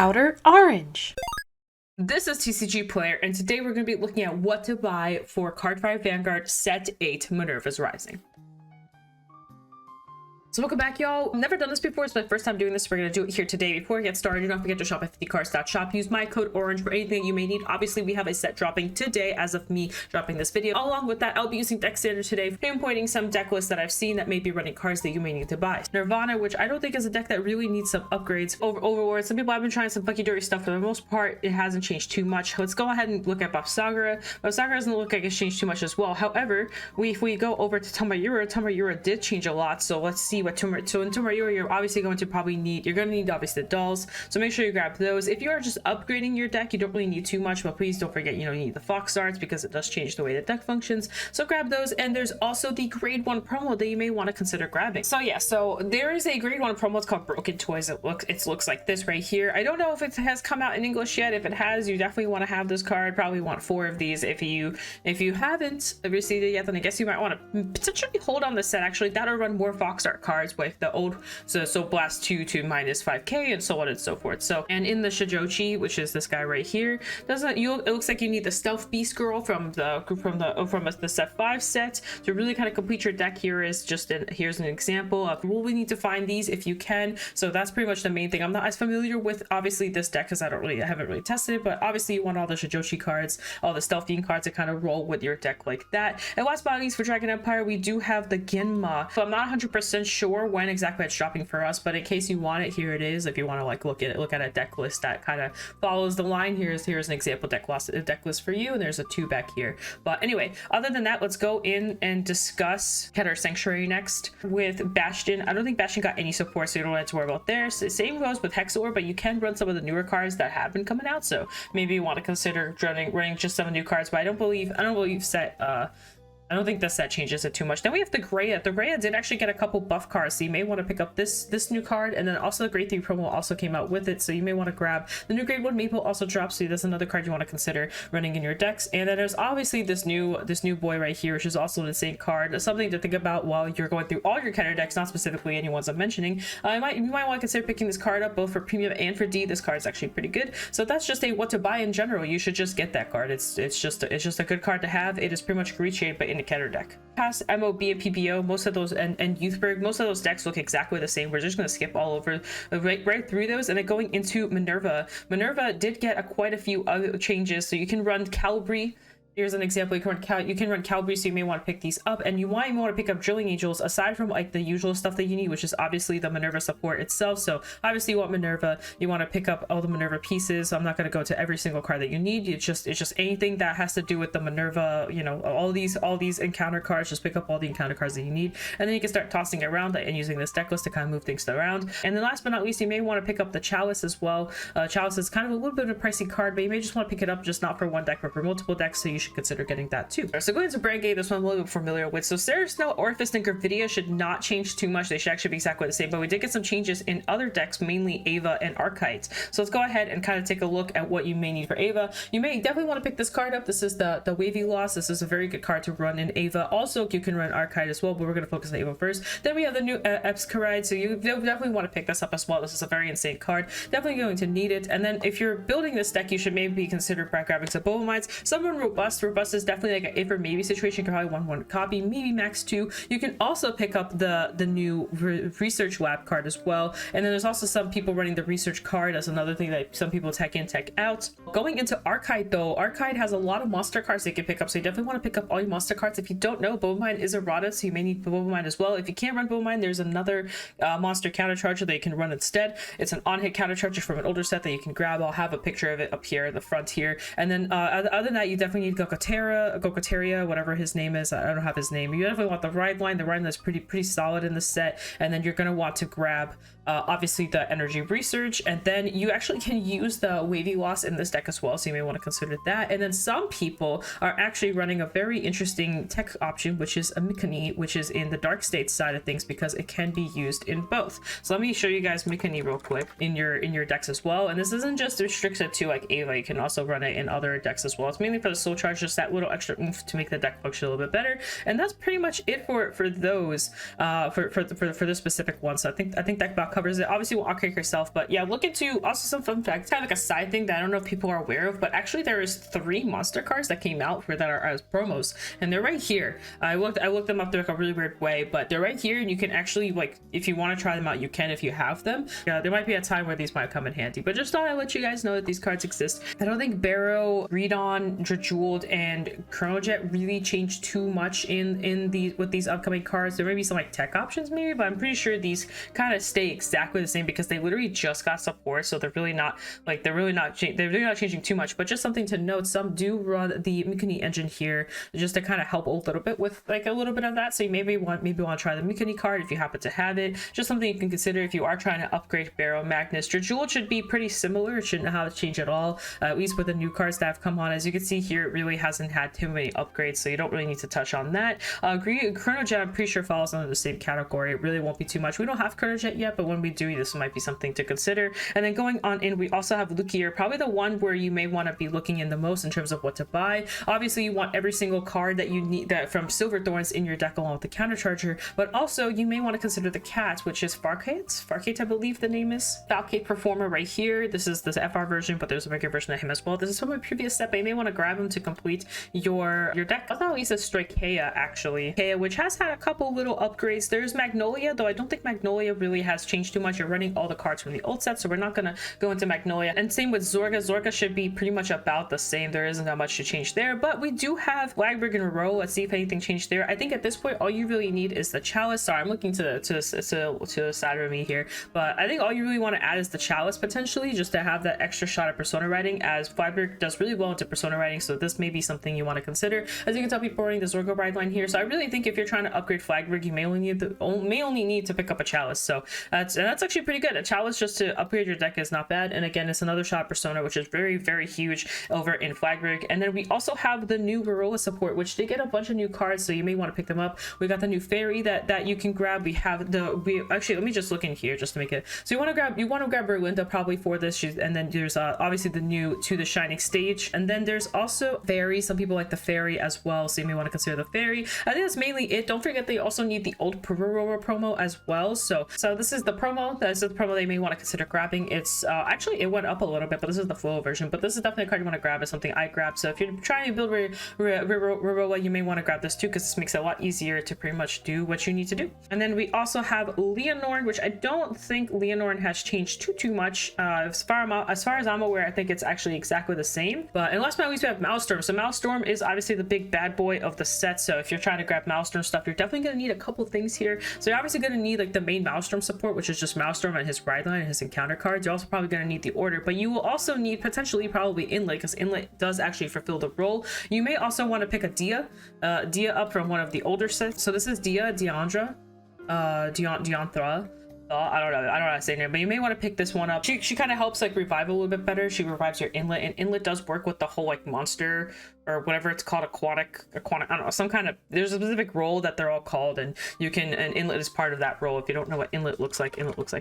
Outer Orange. This is TCG Player, and today we're going to be looking at what to buy for Card 5 Vanguard Set 8 Minerva's Rising. So welcome back, y'all. I've never done this before. It's my first time doing this. We're going to do it here today. Before we get started, don't forget to shop at 50cards.shop. Use my code ORANGE for anything you may need. Obviously, we have a set dropping today as of me dropping this video. Along with that, I'll be using deck standard today, pinpointing some deck lists that I've seen that may be running cards that you may need to buy. Nirvana, which I don't think is a deck that really needs some upgrades. Overlord, some people have been trying some funky dory stuff. For the most part, it hasn't changed too much. Let's go ahead and look at Babsagra. Babsagra doesn't look like it's changed too much as well. However, if we go over to Tamayura did change a lot. So let's see what Tamayura, you're obviously going to probably need, you're going to need obviously the dolls, so make sure you grab those. If you are just upgrading your deck, you don't really need too much, but please don't forget, you need the Fox Arts because it does change the way the deck functions, so grab those. And there's also the grade 1 promo that you may want to consider grabbing. So yeah, so there is a grade 1 promo. It's called Broken Toys. It looks like this right here. I don't know if it has come out in English yet. If it has, you definitely want to have this card. Probably want 4 of these. If you haven't received it yet, then I guess you might want to potentially hold on the set. Actually, that'll run more Fox Art cards with the old so Blast 2 to minus 5k and so on and so forth. So, and in the Shijochi, which is this guy right here, it looks like you need the Stealth Beast Girl from the set 5 set to really kind of complete your deck. Here's an example of will we need to find these if you can. So that's pretty much the main thing. I'm not as familiar with obviously this deck because I haven't really tested it, but obviously you want all the Shijochi cards, all the Stealth Beam cards to kind of roll with your deck like that. And last but not least, for Dragon Empire, we do have the Genma. So I'm not 100% sure when exactly it's dropping for us, but in case you want it, here it is. If you want to like look at a deck list that kind of follows the line, here's an example deck list for you, and there's a 2 back here. But anyway, other than that, let's go in and discuss Keter Sanctuary next with Bastion. I don't think Bastion got any support, so you don't have to worry about there. So same goes with Hexor, but you can run some of the newer cards that have been coming out, so maybe you want to consider running just some new cards. But I don't believe set I don't think the set changes it too much. Then we have the Greya. The Greya did actually get a couple buff cards, so you may want to pick up this new card, and then also the grade 3 promo also came out with it, so you may want to grab the new grade 1 Maple also drops, so that's another card you want to consider running in your decks. And then there's obviously this new boy right here, which is also an insane card. Something to think about while you're going through all your Keter decks, not specifically any ones I'm mentioning. You might want to consider picking this card up both for premium and for D. This card is actually pretty good. So that's just a what to buy in general. You should just get that card. It's just a good card to have. It is pretty much greed shade, but in a Keter deck. Past MOB and PBO, most of those, and Youthberg, most of those decks look exactly the same. We're just going to skip all over right through those. And then going into Minerva. Minerva did get quite a few other changes, so you can run Calibri. Here's an example. You can run Calibri, so you may want to pick these up, and you might want to pick up Drilling Angels aside from like the usual stuff that you need, which is obviously the Minerva support itself. So obviously you want Minerva, you want to pick up all the Minerva pieces. I'm not going to go to every single card that you need. It's just anything that has to do with the Minerva, all these encounter cards. Just pick up all the encounter cards that you need, and then you can start tossing around and using this deck list to kind of move things around. And then last but not least, you may want to pick up the Chalice as well. Chalice is kind of a little bit of a pricey card, but you may just want to pick it up just not for one deck but for multiple decks, so you should consider getting that too. So going into Brand Gate, this one I'm a little bit familiar with. So Ceresnow, Orphist, and Gravidia should not change too much. They should actually be exactly the same, but we did get some changes in other decks, mainly Ava and Archites. So let's go ahead and kind of take a look at what you may need for Ava. You may definitely want to pick this card up. This is the Wavy Loss. This is a very good card to run in Ava. Also, you can run Archite as well, but we're going to focus on Ava first. Then we have the new Epscaride, so you definitely want to pick this up as well. This is a very insane card. Definitely going to need it. And then if you're building this deck, you should maybe consider grabbing some Bobomites. Someone Robust. Robust is definitely like an if or maybe situation. You can probably want 1 copy, maybe max 2. You can also pick up the new Research Lab card as well. And then there's also some people running the Research card as another thing that some people tech in, tech out. Going into Archite though, Archite has a lot of monster cards they can pick up, so you definitely want to pick up all your monster cards. If you don't know, Bobomine is errata, so you may need Bobomine as well. If you can't run Bobomine, there's another monster countercharger that you can run instead. It's an on-hit countercharger from an older set that you can grab. I'll have a picture of it up here in the front here. And then other than that, you definitely need Gokoteria, whatever his name is. I don't have his name. You definitely want the Ride Line. The Ride Line is pretty solid in the set. And then you're going to want to grab obviously the Energy Research, and then you actually can use the Wavy Loss in this deck as well, so you may want to consider that. And then some people are actually running a very interesting tech option, which is a Mikani, which is in the Dark State side of things, because it can be used in both. So let me show you guys Mikani real quick in your decks as well. And this isn't just restricted to like Ava, you can also run it in other decks as well. It's mainly for the Soul Charge countercharge, just that little extra oomph to make the deck function a little bit better. And that's pretty much it for those for this specific one. So I think that about covers it. Obviously we'll upgrade yourself, but yeah, look into also some fun facts, kind of like a side thing that I don't know if people are aware of, but actually there is 3 monster cards that came out for that are as promos, and they're right here. I looked them up, they're like a really weird way, but they're right here, and you can actually, like, if you want to try them out, you can if you have them. There might be a time where these might come in handy, but just thought I'd let you guys know that these cards exist. I don't think Barrow, Redon, Dredjeweled, and Chronojet really changed too much with these upcoming cards. There may be some like tech options maybe, but I'm pretty sure these kind of stay exactly the same because they literally just got support, so they're really not changing too much. But just something to note, some do run the Mikuni engine here just to kind of help a little bit with like a little bit of that. So you maybe want to try the Mikuni card if you happen to have it. Just something you can consider if you are trying to upgrade Barrow. Magnus Dredjeweled should be pretty similar. It shouldn't have to change at all, at least with the new cards that have come on. As you can see here, it really hasn't had too many upgrades, so you don't really need to touch on that. Chronojet, I'm pretty sure falls under the same category. It really won't be too much. We don't have Chronojet yet, but when we do, this might be something to consider. And then going on in, we also have Lukier, probably the one where you may want to be looking in the most in terms of what to buy. Obviously you want every single card that you need that from Silverthorns in your deck along with the countercharger, but also you may want to consider the cat, which is Farkate, I believe the name is. Falcate Performer right here. This is the FR version, but there's a regular version of him as well. This is from a previous set, but you may want to grab him to complete your deck. I thought at least a Strikea actually. Kea, which has had a couple little upgrades. There's Magnolia, though I don't think Magnolia really has changed too much. You're running all the cards from the old set, so we're not gonna go into Magnolia. And same with Zorga. Zorga should be pretty much about the same. There isn't that much to change there, but we do have Flagberg and Row. Let's see if anything changed there. I think at this point all you really need is the Chalice. Sorry, I'm looking to the side of me here, but I think all you really want to add is the Chalice potentially, just to have that extra shot at Persona Writing, as Flagberg does really well into Persona Writing, so this may be something you want to consider. As you can tell, people are running the Zorgo Bride line here, so I really think if you're trying to upgrade Flagberg, you may only need to pick up a Chalice. So that's actually pretty good. A Chalice just to upgrade your deck is not bad, and again, it's another shot at Persona, which is very, very huge over in Flagberg. And then we also have the new Varroa support, which they get a bunch of new cards, so you may want to pick them up. We got the new Fairy that you can grab. We have actually, let me just look in here just to make it. So you want to grab Berlinda probably for this, and then there's obviously the new To the Shining Stage, and then there's also Fairy. Some people like the Fairy as well, so you may want to consider the Fairy. I think that's mainly it. Don't forget they also need the old Perurora promo as well. So this is the promo. That's the promo they may want to consider grabbing. It's actually, it went up a little bit, but this is the flow version. But this is definitely a card you want to grab. It's something I grabbed. So if you're trying to build Roroa, you may want to grab this too, because this makes it a lot easier to pretty much do what you need to do. And then we also have Leonorn, which I don't think Leonorn has changed too much. As far as I'm aware, I think it's actually exactly the same. But and last but not least, we have Maelstrom. So Maelstrom is obviously the big bad boy of the set. So if you're trying to grab Maelstrom stuff, you're definitely going to need a couple things here. So you're obviously going to need like the main Maelstrom support, which is just Maelstrom and his ride line and his encounter cards. You're also probably going to need the order, but you will also need potentially probably Inlet, because Inlet does actually fulfill the role. You may also want to pick a Dia up from one of the older sets. So this is Deandra, Deanthra. I don't know how to say her name, but you may want to pick this one up. She kind of helps like revive a little bit better. She revives your Inlet, and Inlet does work with the whole like monster or whatever it's called, aquatic, I don't know, some kind of, there's a specific role that they're all called, and Inlet is part of that role. If you don't know what Inlet looks like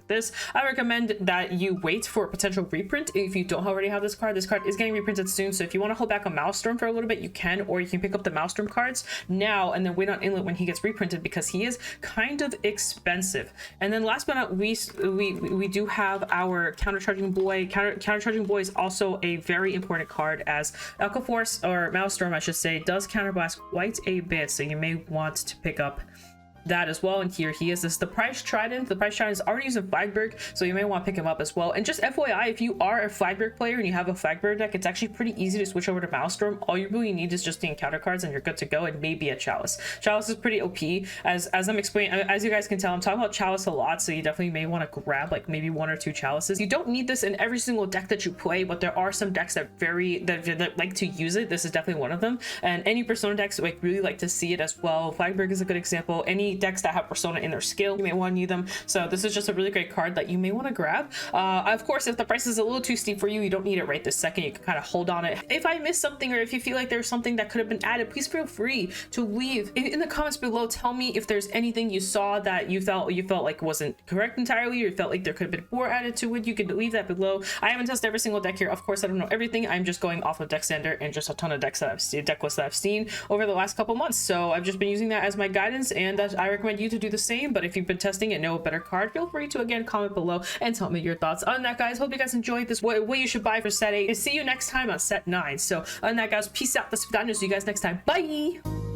this. I recommend that you wait for a potential reprint if you don't already have this card. This card is getting reprinted soon, so if you want to hold back a Maelstrom for a little bit, you can, or you can pick up the Maelstrom cards now and then wait on Inlet when he gets reprinted, because he is kind of expensive. And then last but not least, we do have our Countercharging Boy. Countercharging Boy is also a very important card, as Elkaforce, or Maelstrom I should say, does counterblast quite a bit, so you may want to pick up that as well. And here he is. This is the Price Trident. The Price Trident is already using Flagberg, so you may want to pick him up as well. And just FYI, if you are a Flagberg player and you have a Flagberg deck, it's actually pretty easy to switch over to Maelstrom. All you really need is just the encounter cards and you're good to go, and maybe a Chalice. Chalice is pretty OP. As I'm explaining, as you guys can tell, I'm talking about Chalice a lot, so you definitely may want to grab like maybe 1 or 2 Chalices. You don't need this in every single deck that you play, but there are some decks that like to use it. This is definitely one of them, and any Persona decks like really like to see it as well. Flagberg is a good example. Any decks that have Persona in their skill. You may want to need them. So this is just a really great card that you may want to grab. Of course, if the price is a little too steep for you, you don't need it right this second. You can kind of hold on it. If I missed something, or if you feel like there's something that could have been added, please feel free to leave in the comments below. Tell me if there's anything you saw that you felt like wasn't correct entirely, or you felt like there could have been more added to it. You can leave that below. I haven't tested every single deck here. Of course, I don't know everything. I'm just going off of deck standard and just a ton of decks that I've seen, deck lists that I've seen over the last couple months. So I've just been using that as my guidance, and I recommend you to do the same. But if you've been testing and know a better card, feel free to again comment below and tell me your thoughts on that, guys. Hope you guys enjoyed this. What you should buy for set 8. And see you next time on set 9. So on that, guys, peace out. That's what I know. See you guys next time. Bye.